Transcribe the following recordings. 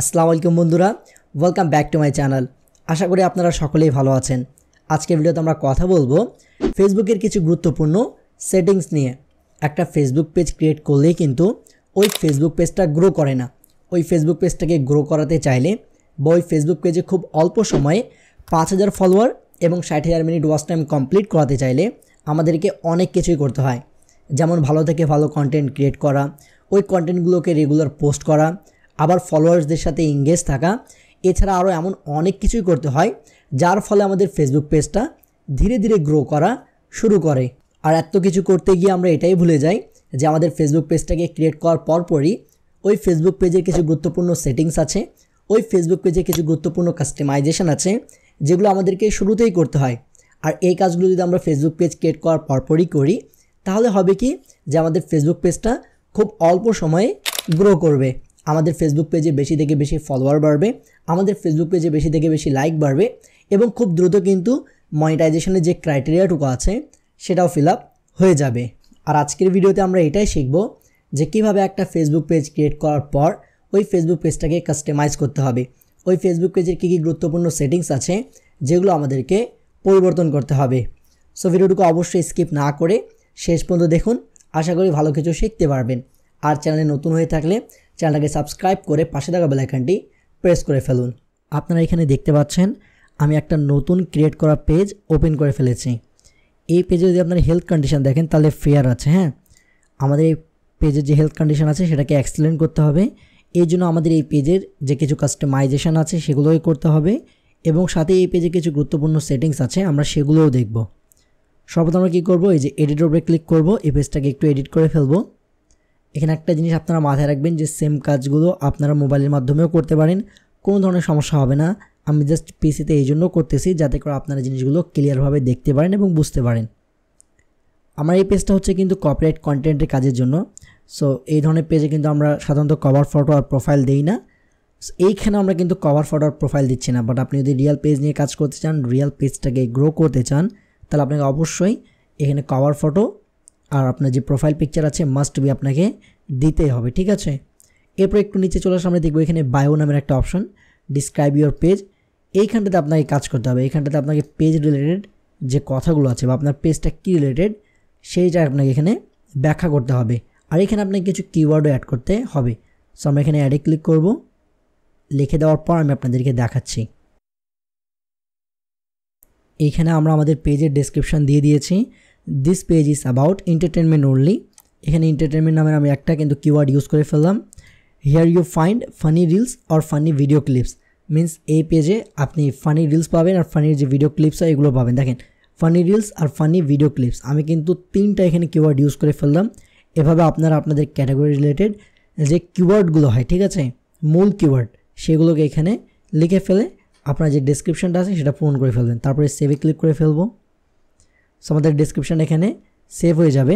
আসসালামু আলাইকুম বন্ধুরা, welcome back to my channel. আশা করি আপনারা সকলেই ভালো আছেন। আজকের ভিডিওতে আমরা কথা বলবো ফেসবুকের কিছু গুরুত্বপূর্ণ সেটিংস নিয়ে। একটা ফেসবুক পেজ ক্রিয়েট করলেই কিন্তু ওই ফেসবুক পেজটা গ্রো করে না। ওই ফেসবুক পেজটাকে গ্রো করাতে চাইলে বা ওই ফেসবুক পেজে খুব অল্প সময়ে 5000 ফলোয়ার এবং 60,000 মিনিট ওয়াচ টাইম কমপ্লিট করাতে চাইলে আমাদেরকে অনেক কিছুই করতে হয়। যেমন ভালো থেকে ভালো কন্টেন্ট ক্রিয়েট করা, ওই কন্টেন্টগুলোকে রেগুলার পোস্ট করা, আবার ফলোয়ার্সদের সাথে এঙ্গেজ থাকা, এছাড়া আরও এমন অনেক কিছুই করতে হয় যার ফলে আমাদের ফেসবুক পেজটা ধীরে ধীরে গ্রো করা শুরু করে। আর এত কিছু করতে গিয়ে আমরা এটাই ভুলে যাই যে আমাদের ফেসবুক পেজটাকে ক্রিয়েট করার পরপরই ওই ফেসবুক পেজের কিছু গুরুত্বপূর্ণ সেটিংস আছে, ওই ফেসবুক পেজে কিছু গুরুত্বপূর্ণ কাস্টমাইজেশন আছে যেগুলো আমাদেরকে শুরুতেই করতে হয়। আর এই কাজগুলো যদি আমরা ফেসবুক পেজ ক্রিয়েট করার পরপরই করি তাহলে হবে কি যে আমাদের ফেসবুক পেজটা খুব অল্প সময়ে গ্রো করবে। আমাদের ফেসবুক পেজে বেশি থেকে বেশি ফলোয়ার বাড়বে, আমাদের ফেসবুক পেজে বেশি থেকে বেশি লাইক বাড়বে এবং খুব দ্রুত কিন্তু মনিটাইজেশনের যে ক্রাইটেরিয়াটুকু আছে সেটাও ফিল আপ হয়ে যাবে। আর আজকের ভিডিওতে আমরা এটাই শিখব যে কীভাবে একটা ফেসবুক পেজ ক্রিয়েট করার পর ওই ফেসবুক পেজটাকে কাস্টমাইজ করতে হবে, ওই ফেসবুক পেজের কী কী গুরুত্বপূর্ণ সেটিংস আছে যেগুলো আমাদেরকে পরিবর্তন করতে হবে। সো ভিডিওটুকু অবশ্যই স্কিপ না করে শেষ পর্যন্ত দেখুন, আশা করি ভালো কিছু শিখতে পারবেন। আর চ্যানেলে নতুন হয়ে থাকলে চ্যানেলটাকে সাবস্ক্রাইব করে পাশে থাকা বেল আইকনটি প্রেস করে ফেলুন। আপনারা এখানে দেখতে পাচ্ছেন আমি একটা নতুন ক্রিয়েট করা পেজ ওপেন করে ফেলেছি। এই পেজে যদি আপনার হেলথ কন্ডিশন দেখেন তাহলে ফেয়ার আছে। আমাদের এই পেজের যে হেলথ কন্ডিশন আছে সেটাকে এক্সেলেন্ট করতে হবে। এই জন্য আমাদের এই পেজের যে কিছু কাস্টমাইজেশন আছে সেগুলোই করতে হবে এবং সাথে এই পেজে কিছু গুরুত্বপূর্ণ সেটিংস আছে আমরা সেগুলোও দেখব। সর্বপ্রথম আমরা কী করবো, এই যে এডিটর উপরে ক্লিক করব, এই পেজটাকে একটু এডিট করে ফেলবো। এখানে একটা জিনিস আপনারা মাথায় রাখবেন যে সেম কাজগুলো আপনারা মোবাইলের মাধ্যমেও করতে পারেন, কোনো ধরনের সমস্যা হবে না। আমি জাস্ট পিসিতে এই জন্য করতেছি যাতে করে আপনারা জিনিসগুলো ক্লিয়ারভাবে দেখতে পারেন এবং বুঝতে পারেন। আমার এই পেজটা হচ্ছে কিন্তু কপিরাইট কন্টেন্টের কাজের জন্য। সো এই ধরনের পেজে কিন্তু আমরা সাধারণত কভার ফটো আর প্রোফাইল দিই না। এইখানে আমরা কিন্তু কভার ফটো আর প্রোফাইল দিচ্ছি না, বাট আপনি যদি রিয়েল পেজ নিয়ে কাজ করতে চান, রিয়েল পেজটাকে গ্রো করতে চান, তাহলে আপনাকে অবশ্যই এখানে কভার ফটো আর আপনার যে প্রোফাইল পিকচার আছে মাস্ট বি আপনাকে দিতেই হবে, ঠিক আছে। এরপর একটু নিচে চলে সামনে দেখবো এখানে বায়ো নামের একটা অপশন, ডিসক্রাইব ইউর পেজ। এইখানটাতে আপনাকে কাজ করতে হবে। এইখানটাতে আপনাকে পেজ রিলেটেড যে কথাগুলো আছে বা আপনার পেজটা কী রিলেটেড সেইটা আপনাকে এখানে ব্যাখ্যা করতে হবে। আর এখানে আপনাকে কিছু কিওয়ার্ডও অ্যাড করতে হবে। সো আমরা এখানে অ্যাডে ক্লিক করব। লিখে দেওয়ার পর আমি আপনাদেরকে দেখাচ্ছি। এইখানে আমরা আমাদের পেজের ডেসক্রিপশন দিয়ে দিয়েছি, this page is about entertainment only. এখানে এন্টারটেনমেন্ট নামের আমি একটা কিন্তু কিওয়ার্ড ইউজ করে ফেললাম। Here you find funny reels or funny video clips, means এই পেজে আপনি ফানি রিলস পাবেন আর ফানির যে ভিডিও ক্লিপস হয় এগুলো পাবেন। দেখেন, ফানি রিলস আর ফানি ভিডিও ক্লিপস আমি কিন্তু তিনটা এখানে কিওয়ার্ড ইউজ করে ফেললাম। এভাবে আপনারা আপনাদের ক্যাটাগরি রিলেটেড যে কিওয়ার্ডগুলো হয়, ঠিক আছে, মূল কিওয়ার্ড, সেগুলোকে এখানে লিখে ফেলে আপনার যে ডেসক্রিপশনটা আছে সেটা পূরণ করে ফেলবেন। তারপরে সেভে ক্লিক করে ফেলবো। সো আমাদের ডেসক্রিপশন এখানে সেভ হয়ে যাবে।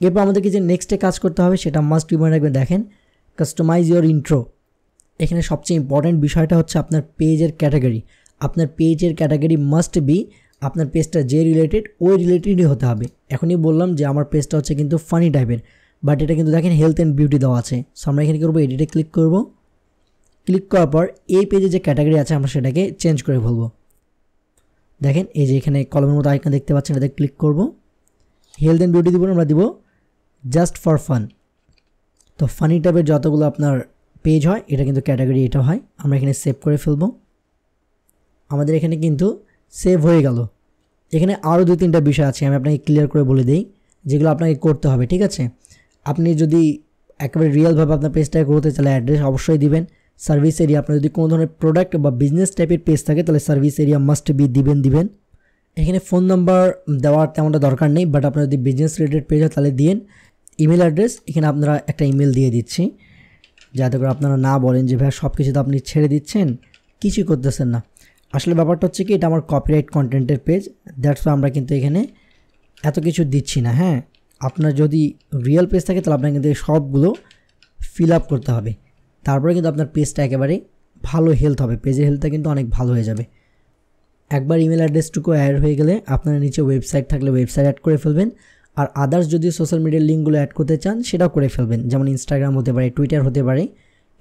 এরপর আমাদেরকে যে নেক্সটে কাজ করতে হবে সেটা মাস্ট বি মনে রাখবেন। দেখেন, কাস্টমাইজ ইউর ইন্ট্রো। এখানে সবচেয়ে ইম্পর্ট্যান্ট বিষয়টা হচ্ছে আপনার পেজের ক্যাটাগরি। আপনার পেজের ক্যাটাগরি মাস্ট বি আপনার পেজটা যে রিলেটেড ওই রিলেটেডই হতে হবে। এখনই বললাম যে আমার পেজটা হচ্ছে কিন্তু ফানি টাইপের, বাট এটা কিন্তু দেখেন হেলথ অ্যান্ড বিউটি দেওয়া আছে। সো আমরা এখানে করবো এডিটে ক্লিক করব। ক্লিক করার পর এই পেজে যে ক্যাটাগরি আছে আমরা সেটাকে চেঞ্জ করে ফেলবো। দেখেন এই যে এখানে কলমের মতো আইকন দেখতে পাচ্ছেন, এটাতে ক্লিক করব। হেলথ অ্যান্ড বিউটি দিব, আমরা দিব জাস্ট ফর ফান। তো ফানি টাইপের যতগুলো আপনার পেজ হয় এটা কিন্তু ক্যাটাগরি এটা হয়। আমরা এখানে সেভ করে ফেলবো। আমাদের এখানে কিন্তু সেভ হয়ে গেল। এখানে আরও 2-3টা বিষয় আছে, আমি আপনাকে ক্লিয়ার করে বলে দিই যেগুলো আপনাকে করতে হবে, ঠিক আছে। আপনি যদি একেবারে রিয়েলভাবে আপনার পেজটাকে করতে চাইলে অ্যাড্রেস অবশ্যই দিবেন। সার্ভিস এরিয়া, আপনার যদি কোনো ধরনের প্রোডাক্ট বা বিজনেস টাইপের পেজ থাকে তাহলে সার্ভিস এরিয়া মাস্ট বি দিবেন। এখানে ফোন নাম্বার দেওয়ার তেমনটা দরকার নেই, বাট আপনার যদি বিজনেস রিলেটেড পেজ হয় তাহলে দিন। ইমেল অ্যাড্রেস, এখানে আপনারা একটা ইমেল দিয়ে দিচ্ছি যাতে করে আপনারা না বলেন যে ভাই সব কিছু তো আপনি ছেড়ে দিচ্ছেন, কিছুই করতেছেন না। আসলে ব্যাপারটা হচ্ছে কি এটা আমার কপিরাইট কন্টেন্টের পেজ, দ্যাটস ওয়াই আমরা কিন্তু এখানে এত কিছু দিচ্ছি না। আপনার যদি রিয়েল পেজ থাকে তাহলে আপনার কিন্তু সবগুলো ফিল আপ করতে হবে, তারপরে কিন্তু আপনার পেজটা একেবারে ভালো হেলথ হবে, পেজের হেলথটা কিন্তু অনেক ভালো হয়ে যাবে। একবার ইমেল অ্যাড্রেসটুকু অ্যাড হয়ে গেলে আপনারা নিচে ওয়েবসাইট থাকলে ওয়েবসাইট অ্যাড করে ফেলবেন। আর আদার্স যদি সোশ্যাল মিডিয়ার লিঙ্কগুলো অ্যাড করতে চান সেটাও করে ফেলবেন, যেমন ইনস্টাগ্রাম হতে পারে, টুইটার হতে পারে,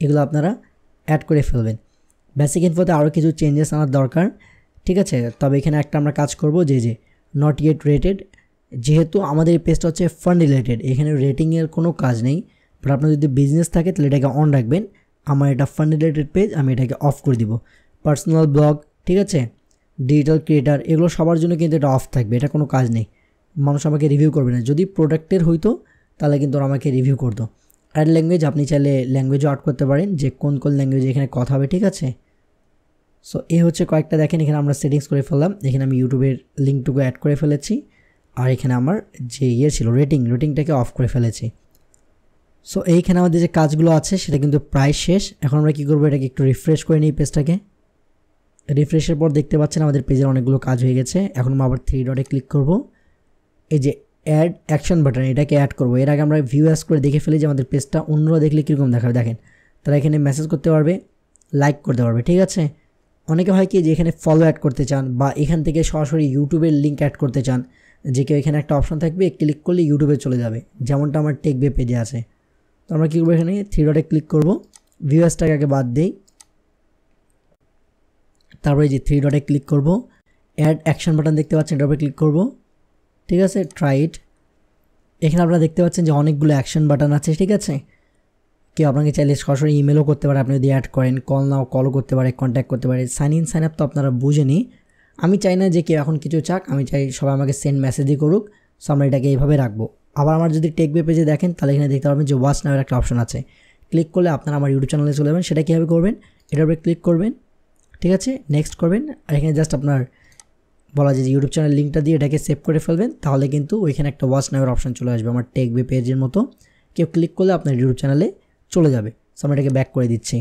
এগুলো আপনারা অ্যাড করে ফেলবেন। বেসিক ইনফোতে আরও কিছু চেঞ্জেস আনার দরকার, ঠিক আছে। তবে এখানে একটা আমরা কাজ করব যে নট ইয়েট রেটেড, যেহেতু আমাদের এই পেজটা হচ্ছে ফান্ড রিলেটেড, এখানে রেটিংয়ের কোনো কাজ নেই, বাট আপনার যদি বিজনেস থাকে তাহলে এটাকে অন রাখবেন। আমার এটা ফান্ড রিলেটেড পেজ, আমি এটাকে অফ করে দিব। পার্সোনাল ব্লগ, ঠিক আছে, ডিজিটাল ক্রিয়েটার, এগুলো সবার জন্য কিন্তু এটা অফ থাকবে, এটা কোনো কাজ নেই। মানুষ আমাকে রিভিউ করবে না। যদি প্রোডাক্টের হইতো তাহলে কিন্তু আমাকে রিভিউ করতো। অ্যাড ল্যাঙ্গুয়েজ, আপনি চাইলে ল্যাঙ্গুয়েজও অ্যাড করতে পারেন, যে কোন কোন ল্যাঙ্গুয়েজে এখানে কথা হবে, ঠিক আছে। সো এই হচ্ছে কয়েকটা, দেখেন এখানে আমরা সেটিংস করে ফেললাম। এখানে আমি ইউটিউবের লিঙ্কটুকু অ্যাড করে ফেলেছি, আর এখানে আমার যে ছিল রেটিংটাকে অফ করে ফেলেছি। সো এইখানে আমাদের যে কাজগুলো আছে সেটা কিন্তু প্রায় শেষ। এখন আমরা কী করবো, এটাকে একটু রিফ্রেশ করে নিই পেজটাকে। রিফ্রেশের পর দেখতে পাচ্ছেন আমাদের পেজের অনেকগুলো কাজ হয়ে গেছে। এখন আমরা আবার 3 ডটে ক্লিক করব, এই যে অ্যাড অ্যাকশন বাটন, এটাকে অ্যাড করবো। এর আগে আমরা ভিউ অ্যাজ করে দেখে ফেলি যে আমাদের পেজটা অন্যরা দেখলে কীরকম দেখাবে। দেখেন তারা এখানে মেসেজ করতে পারবে, লাইক করতে পারবে, ঠিক আছে। অনেকে হয় কি যে এখানে ফলো অ্যাড করতে চান, বা এখান থেকে সরাসরি ইউটিউবের লিঙ্ক অ্যাড করতে চান, যে কেউ এখানে একটা অপশন থাকবে, ক্লিক করলে ইউটিউবে চলে যাবে, যেমনটা আমার টেকবে পেজে আছে। তো আমরা কী করবো, এখানে 3 ডটে ক্লিক করবো, ভিউ অ্যাজটাকে আগে বাদ দিই, তারপরে যে 3 ডটে ক্লিক করব, অ্যাড অ্যাকশন বাটন দেখতে পাচ্ছেন, এটার উপরে ক্লিক করব, ঠিক আছে। Try it. এখানে আপনারা দেখতে পাচ্ছেন যে অনেকগুলো অ্যাকশন বাটন আছে, ঠিক আছে। কেউ আপনাকে চাইলে সরাসরি ইমেলও করতে পারে, আপনি যদি অ্যাড করেন, কলও করতে পারে, কন্ট্যাক্ট করতে পারে। সাইন ইন সাইন আপ তো আপনারা বুঝেনি, আমি চাই না যে কেউ এখন কিছু চাক, আমি চাই সবাই আমাকে সেন্ড মেসেজই করুক। সো আমরা এটাকে এইভাবে রাখবো। আবার আমার যদি টেকবে পেজে দেখেন তাহলে এখানে দেখতে পারবেন যে ওয়াচ নামের একটা অপশন আছে, ক্লিক করলে আপনারা আমার ইউটিউব চ্যানেলে চলে যাবেন। সেটা কীভাবে করবেন, এটার উপরে ক্লিক করবেন, ঠিক আছে, নেক্সট করবেন, আর এখানে জাস্ট আপনার বলা যায় যে ইউটিউব চ্যানেল লিঙ্কটা দিয়ে এটাকে সেভ করে ফেলবেন, তাহলে কিন্তু ওইখানে একটা ওয়াচ নামের অপশন চলে আসবে আমার টেকবে পেজের মতো। কেউ ক্লিক করলে আপনার ইউটিউব চ্যানেলে চলে যাবে। সো আমরা এটাকে ব্যাক করে দিচ্ছি।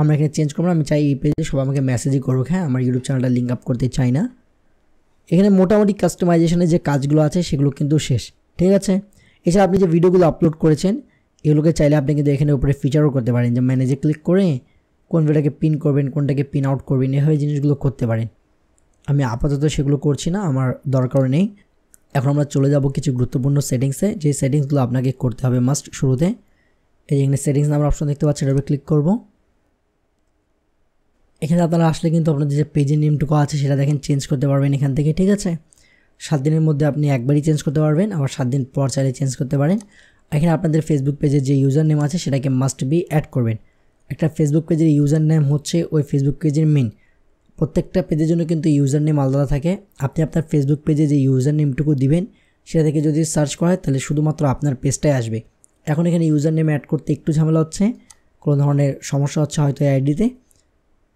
আমরা এখানে চেঞ্জ করবো, আমি চাই এই পেজে সবাই আমাকে মেসেজই করুক, হ্যাঁ, আমার ইউটিউব চ্যানেলটা লিঙ্ক আপ করতে চাই না। এখানে মোটামুটি কাস্টমাইজেশনের যে কাজগুলো আছে সেগুলো কিন্তু শেষ, ঠিক আছে। এছাড়া আপনি যে ভিডিওগুলো আপলোড করেছেন এগুলোকে চাইলে আপনি কিন্তু এখানে উপরে ফিচারও করতে পারেন, যে ম্যানেজে ক্লিক করে কোন ভিডিওটাকে পিন করবেন, কোনটাকে পিন আউট করবেন, এভাবে জিনিসগুলো করতে পারেন। আমি আপাতত সেগুলো করছি না, আমার দরকার নেই। এখন আমরা চলে যাব কিছু গুরুত্বপূর্ণ সেটিংসে, যে সেটিংসগুলো আপনাকে করতে হবে মাস্ট শুরুতে। এই যে এখানে সেটিংস নামের অপশন দেখতে পাচ্ছেন, এটার উপরে ক্লিক করব। এখানে আপনারা আসলে কিন্তু আপনাদের যে পেজের নেমটুকু আছে সেটা দেখেন চেঞ্জ করতে পারবেন এখান থেকে, ঠিক আছে। 7 দিনের মধ্যে আপনি একবারই চেঞ্জ করতে পারবেন, আবার 7 দিন পর চাইলে চেঞ্জ করতে পারেন। এখানে আপনাদের ফেসবুক পেজের যে ইউজার নেম আছে সেটাকে মাস্ট বি অ্যাড করবেন। একটা ফেসবুক পেজের ইউজার নেম হচ্ছে ওই ফেসবুক পেজের মেন। প্রত্যেকটা পেজের জন্য কিন্তু ইউজার নেম আলাদা থাকে। আপনি আপনার ফেসবুক পেজে যে ইউজার নেমটুকু দিবেন সেটা থেকে যদি সার্চ করা হয় তাহলে শুধুমাত্র আপনার পেজটাই আসবে। এখন এখানে ইউজার নেম অ্যাড করতে একটু ঝামেলা হচ্ছে, কোনো ধরনের সমস্যা হচ্ছে হয়তো এই আইডিতে,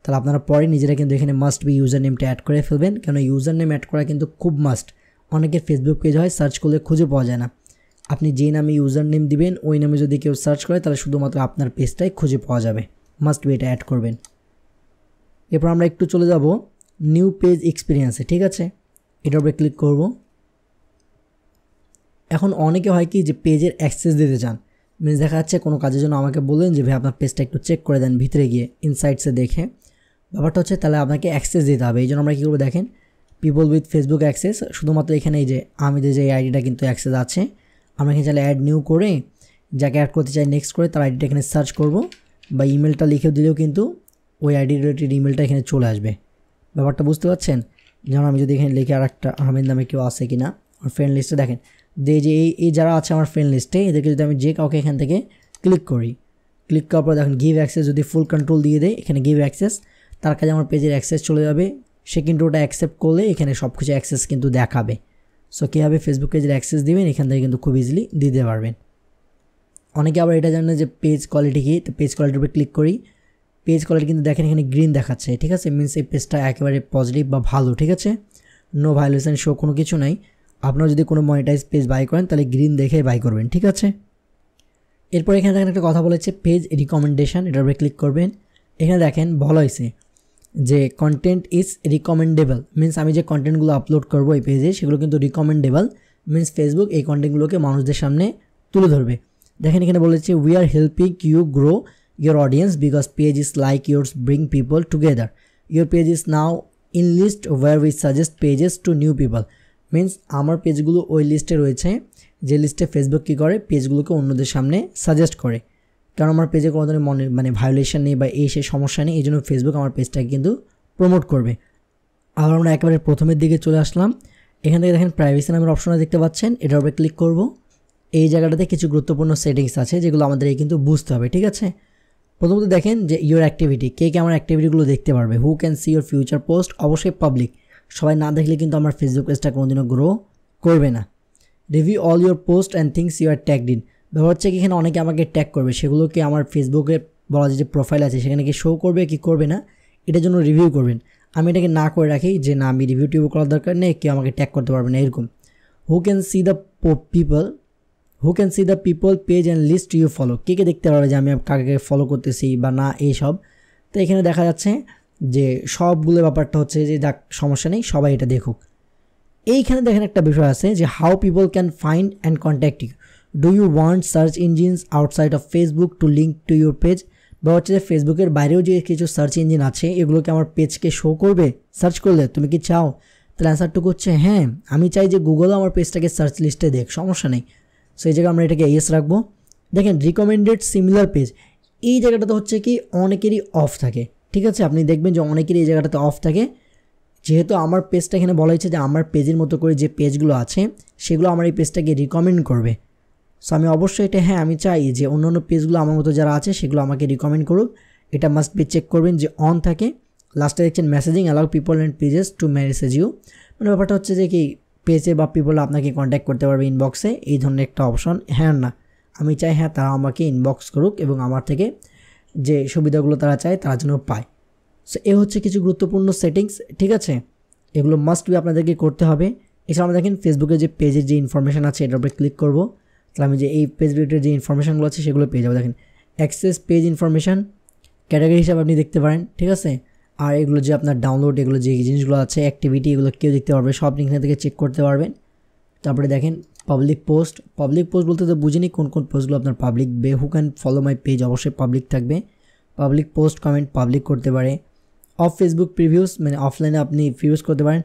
তাহলে আপনারা পরে নিজেরা কিন্তু এখানে মাস্ট বি ইউজার নেমটা অ্যাড করে ফেলবেন, কেন ইউজার নেম অ্যাড করা কিন্তু খুব মাস্ট। অনেকের ফেসবুক পেজ হয় সার্চ করলে খুঁজে পাওয়া যায় না, আপনি যে নামে ইউজার নেম দিবেন ওই নামে যদি কেউ সার্চ করে তাহলে শুধুমাত্র আপনার পেজটাই খুঁজে পাওয়া যাবে, মাস্ট বি এটা অ্যাড করবেন। এরপর আমরা একটু চলে যাব নিউ পেজ এক্সপিরিয়েন্সে, ঠিক আছে, এটার উপরে ক্লিক করব। এখন অনেকে হয় কি যে পেজের অ্যাক্সেস দিতে চান, মিনস দেখা যাচ্ছে কোনো কাজের জন্য আমাকে বললেন যে ভাই আপনার পেজটা একটু চেক করে দেন ভিতরে গিয়ে ইনসাইটসে দেখে। ব্যাপারটা হচ্ছে তাহলে আপনাকে অ্যাক্সেস দিতে হবে। এই জন্য আমরা কী করবো দেখেন, পিপল উইথ ফেসবুক অ্যাক্সেস, শুধুমাত্র এখানে এই যে আমাদের যে আইডিটা কিন্তু অ্যাক্সেস আছে, আমরা এখানে চাইলে অ্যাড নিউ করে যাকে অ্যাড করতে চাই নেক্সট করে তার আইডিটা এখানে সার্চ করব, বা ইমেলটা লিখে দিলেও কিন্তু ওই আইডি রিলেটেড ইমেলটা এখানে চলে আসবে। ব্যাপারটা বুঝতে পারছেন? যেমন আমি যদি এখানে লিখে আর একটা আহমেদ নামে কেউ আছে কি না আমার ফ্রেন্ড লিস্টে, দেখেন যে এই যারা আছে আমার ফ্রেন্ড লিস্টে এদেরকে যদি আমি যে কাউকে এখান থেকে ক্লিক করি, ক্লিক করার পর দেখেন গিভ অ্যাক্সেস যদি ফুল কন্ট্রোল দিয়ে দেয় এখানে গিভ অ্যাক্সেস, তার কাছে আমার পেজের অ্যাক্সেস চলে যাবে। সে কিন্তু ওটা অ্যাকসেপ্ট করলে এখানে সব কিছু অ্যাক্সেস কিন্তু দেখাবে। সো কীভাবে ফেসবুক পেজের অ্যাক্সেস দিবেন এখান থেকে কিন্তু খুব ইজিলি দিতে পারবেন। অনেকে আবার এটা জানেন যে পেজ কোয়ালিটি কি, তো পেজ কোয়ালিটির উপরে ক্লিক করি, পেজ কোয়ালিটি কিন্তু দেখেন এখানে গ্রিন দেখাচ্ছে, ঠিক আছে, মিনস এই পেজটা একেবারে পজিটিভ বা ভালো, ঠিক আছে, নো ভায়োলেশন শো কোনো কিছু নাই। আপনারা যদি কোনো মনিটাইজ পেজ বাই করেন তাহলে গ্রিন দেখে বাই করবেন, ঠিক আছে। এরপর এখানে দেখেন একটা কথা বলেছে পেজ রিকমেন্ডেশন, এটার উপরে ক্লিক করবেন। এখানে দেখেন বলা হয়েছে যে কন্টেন্ট ইজ রিকমেন্ডেবল, মিনস আমি যে কন্টেন্টগুলো আপলোড করবো এই পেজে সেগুলো কিন্তু রিকমেন্ডেবল, মিনস ফেসবুক এই কন্টেন্টগুলোকে মানুষদের সামনে তুলে ধরবে। দেখেন এখানে বলেছে we are helping you grow your audience because pages like yours bring people together. Your page is now in list where we suggest pages to new people. Means আমার পেজগুলো ওই লিস্টে রয়েছে যে লিস্টে ফেসবুক কী করে পেজগুলোকে অন্যদের সামনে সাজেস্ট করে। কারণ আমার পেজে কোনো ধরনের মানে ভায়োলেশন নেই বা এই সেই সমস্যা নেই, এই জন্য ফেসবুক আমার পেজটাকে কিন্তু প্রমোট করবে। আবার আমরা একেবারে প্রথমের দিকে চলে আসলাম। এখান থেকে দেখেন প্রাইভেসি নামের অপশনটা দেখতে পাচ্ছেন, এটার উপরে ক্লিক করব। এই জায়গাটাতে কিছু গুরুত্বপূর্ণ সেটিংস আছে যেগুলো আমাদের কিন্তু বুঝতে হবে, ঠিক আছে। প্রথমত দেখেন যে ইউর অ্যাক্টিভিটি, কে কে আমার অ্যাক্টিভিটিগুলো দেখতে পারবে। হু can see your future post, অবশ্যই পাবলিক, সবাই না দেখলে কিন্তু আমার ফেসবুক পেজটা কোনোদিনও গ্রো করবে না। Review all your post and things you are tagged in, ব্যাপার হচ্ছে কি এখানে অনেকে আমাকে ট্যাগ করবে, সেগুলোকে আমার ফেসবুকে বলা যায় যে প্রোফাইল আছে সেখানে কি শো করবে কি করবে না, এটার জন্য রিভিউ করবেন। আমি এটাকে না করে রাখি যে না, আমি রিভিউ টিভিউ করার দরকার নেই, কেউ আমাকে ট্যাগ করতে পারবে না এরকম। Who can see the people page and list you follow, কে কে দেখতে পারবে যে আমি কাকে ফলো করতেছি বা না এইসব। তো এখানে দেখা যাচ্ছে যে সবগুলো ব্যাপারটা হচ্ছে যে যাক সমস্যা নেই, সবাই এটা দেখুক। এইখানে দেখেন একটা বিষয় আছে যে how people can find and contact you, do you want search engines outside of Facebook to link to your page, বা হচ্ছে যে ফেসবুকের বাইরেও যে কিছু সার্চ ইঞ্জিন আছে এগুলোকে আমার পেজকে শো করবে সার্চ করলে, তুমি কি চাও? তাহলে অ্যান্সারটুকু হচ্ছে হ্যাঁ, আমি চাই যে গুগলও আমার পেজটাকে সার্চ লিস্টে দেখ, সমস্যা নেই। সো এই জায়গায় আমরা এটাকে ইয়েস রাখবো। দেখেন রিকমেন্ডেড সিমিলার পেজ, এই জায়গাটাতে হচ্ছে কি অনেকেরই অফ থাকে, ঠিক আছে। আপনি দেখবেন যে অনেকেরই এই জায়গাটাতে অফ থাকে, যেহেতু আমার পেজটা এখানে বলা হয়েছে যে আমার পেজের মতো করে যে পেজগুলো আছে সেগুলো আমার এই পেজটাকে রিকমেন্ড করবে। সো আমি অবশ্যই এটা হ্যাঁ আমি চাই যে অন্য অন্য পেজগুলো আমার মতো যারা আছে সেগুলো আমাকে রিকমেন্ড করুক, এটা মাস্ট বি চেক করবেন যে অন থাকে। লাস্টে দেখছেন messaging allow people and pages to message you, মানে ব্যাপারটা হচ্ছে যে কি পেজে বা পিপল আপনাকে কন্ট্যাক্ট করতে পারবে ইনবক্সে, এই ধরনের একটা অপশন। হ্যাঁ না, আমি চাই হ্যাঁ তারা আমাকে ইনবক্স করুক এবং আমার থেকে যে সুবিধাগুলো তারা চায় তারা যেন পায়। সো এ হচ্ছে কিছু গুরুত্বপূর্ণ সেটিংস, ঠিক আছে, এগুলো মাস্ট বি আপনাদেরকে করতে হবে। এছাড়া আমরা দেখেন ফেসবুকের যে পেজের যে ইনফরমেশান আছে এটার উপরে ক্লিক করব, তাহলে আমি যে এই পেজ রিলেটেড যে ইনফরমেশানগুলো আছে সেগুলো পেয়ে যাবো। দেখেন অ্যাক্সেস পেজ ইনফরমেশান ক্যাটাগরি হিসাবে আপনি দেখতে পারেন, ঠিক আছে। আর এগুলো যে আপনার ডাউনলোড, এগুলো যে জিনিসগুলো আছে অ্যাক্টিভিটি, এগুলো কেউ দেখতে পারবে, সব এখান থেকে চেক করতে পারবেন। তারপরে দেখেন পাবলিক পোস্ট বলতে তো বুঝিনি কোন কোন পোস্টগুলো আপনার public, who can follow my page, অবশ্যই পাবলিক থাকবে। পাবলিক পোস্ট কমেন্ট পাবলিক করতে পারে। অফ ফেসবুক প্রিভিউস, মানে অফলাইনে আপনি প্রিভিউস করতে পারেন।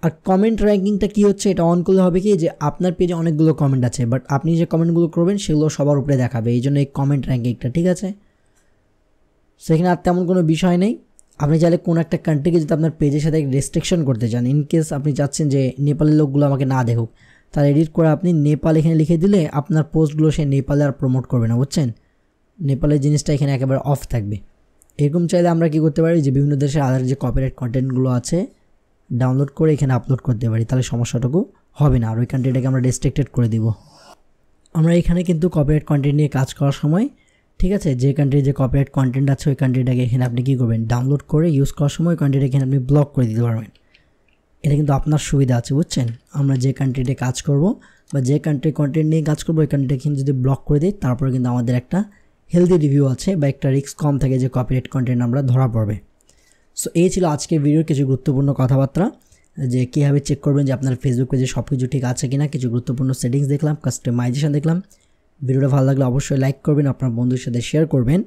আর কমেন্ট র্যাঙ্কিংটা কী হচ্ছে, এটা অন করলে হবে কি যে আপনার পেজে অনেকগুলো কমেন্ট আছে, বাট আপনি যে কমেন্টগুলো করবেন সেগুলো সবার উপরে দেখাবে, এই জন্য এই কমেন্ট র্যাঙ্কিংটা, ঠিক আছে। সেখানে আর তেমন কোনো বিষয় নেই। আপনি চাইলে কোনো একটা কান্ট্রিকে যদি আপনার পেজের সাথে রেস্ট্রিকশন করতে চান, ইনকেস আপনি চাচ্ছেন যে নেপালের লোকগুলো আমাকে না দেখুক, তাহলে এডিট করে আপনি নেপাল এখানে লিখে দিলে আপনার পোস্টগুলো সে নেপালে আর প্রমোট করবে না, বুঝছেন। নেপালের জিনিসটা এখানে একেবারে অফ থাকবে। এরকম চাইলে আমরা কী করতে পারি যে বিভিন্ন দেশের আদার যে কপিরাইট কন্টেন্টগুলো আছে ডাউনলোড করে এখানে আপলোড করতে পারি, তাহলে সমস্যাটুকু হবে না। আর ওই কান্ট্রিটাকে আমরা রেস্ট্রিক্টেড করে দিব। আমরা এখানে কিন্তু কপিরাইট কন্টেন্ট নিয়ে কাজ করার সময়, ঠিক আছে, যে কান্ট্রির যে কপিরাইট কন্টেন্ট আছে ওই কান্ট্রিটাকে এখানে আপনি কী করবেন, ডাউনলোড করে ইউজ করার সময় ওই কান্ট্রিটা এখানে আপনি ব্লক করে দিতে পারবেন। এটা কিন্তু আপনার সুবিধা আছে, বুঝছেন। আমরা যে কান্ট্রিতে কাজ করব বা যে কান্ট্রির কন্টেন্ট নিয়ে কাজ করবো ওই কান্ট্রিটা কিন্তু যদি ব্লক করে দিই, তারপরে কিন্তু আমাদের একটা হেলদি রিভিউ আছে বা একটা রিস্ক কম থাকে যে কপিরাইট কন্টেন্ট আমরা ধরা পড়বে। সো এই ছিল আজকের ভিডিওর কিছু গুরুত্বপূর্ণ কথাবার্তা, যে কীভাবে চেক করবেন যে আপনার ফেসবুক পেজে সব কিছু ঠিক আছে কিনা। কিছু গুরুত্বপূর্ণ সেটিংস দেখলাম, কাস্টমাইজেশন দেখলাম। ভিডিওটা ভালো লাগলে অবশ্যই লাইক করবেন, আপনার বন্ধুদের সাথে শেয়ার করবেন।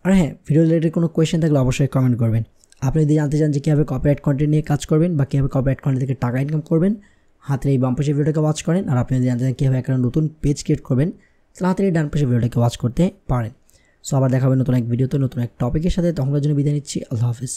আর হ্যাঁ, ভিডিও রিলেটেড কোনো কোয়েশ্চেন থাকলে অবশ্যই কমেন্ট করবেন। আপনি যদি জানতে চান যে কীভাবে কপিরাইট কন্টেন্ট নিয়ে কাজ করবেন বা কীভাবে কপিরাইট কন্টেন্ট থেকে টাকা ইনকাম করবেন, হাতের এই বাম পাশে ভিডিওটাকে ওয়াচ করেন। আর আপনি যদি জানতে চান কীভাবে একটা নতুন পেজ ক্রিয়েট করবেন, তাহলে হাতের এই ডান পাশে ভিডিওটাকে ওয়াচ করতে পারেন। সো আবার দেখা হবে নতুন এক ভিডিওতে নতুন এক টপিকের সাথে। তখনকার জন্য বিদায় নিচ্ছি। আল্লাহ হাফিজ।